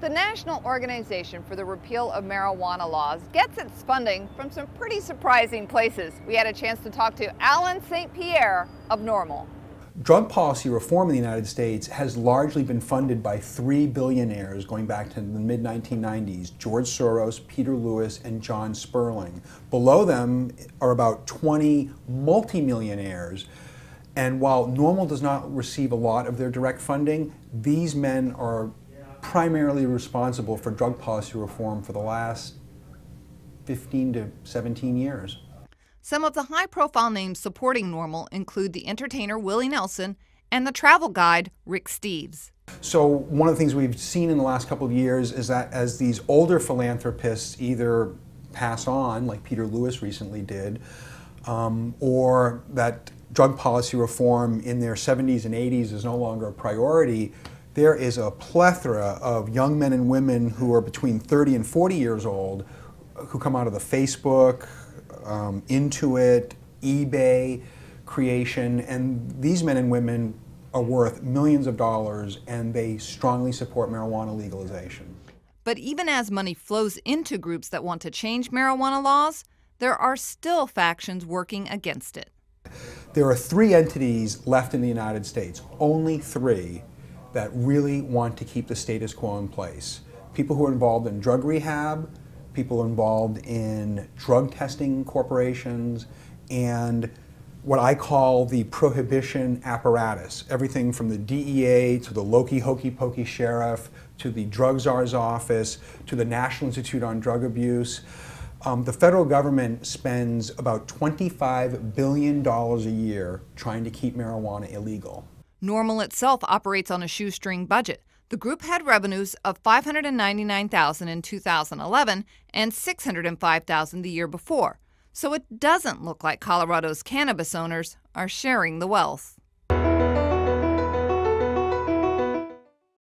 The National Organization for the Repeal of Marijuana Laws gets its funding from some pretty surprising places. We had a chance to talk to Alan St. Pierre of NORML. Drug policy reform in the United States has largely been funded by three billionaires going back to the mid-1990s, George Soros, Peter Lewis, and John Sperling. Below them are about 20 multimillionaires. And while NORML does not receive a lot of their direct funding, these men are primarily responsible for drug policy reform for the last 15 to 17 years. Some of the high-profile names supporting NORML include the entertainer Willie Nelson and the travel guide Rick Steves. So one of the things we've seen in the last couple of years is that as these older philanthropists either pass on, like Peter Lewis recently did, or that drug policy reform in their 70s and 80s is no longer a priority, there is a plethora of young men and women who are between 30 and 40 years old who come out of the Facebook, Intuit, eBay creation, and these men and women are worth millions of dollars, and they strongly support marijuana legalization. But even as money flows into groups that want to change marijuana laws, there are still factions working against it. There are three entities left in the United States, only three, that really want to keep the status quo in place. People who are involved in drug rehab, people involved in drug testing corporations, and what I call the prohibition apparatus. Everything from the DEA to the Loki Hokey Pokey sheriff to the drug czar's office to the National Institute on Drug Abuse. The federal government spends about $25 billion a year trying to keep marijuana illegal. NORML itself operates on a shoestring budget. The group had revenues of $599,000 in 2011 and $605,000 the year before. So it doesn't look like Colorado's cannabis owners are sharing the wealth.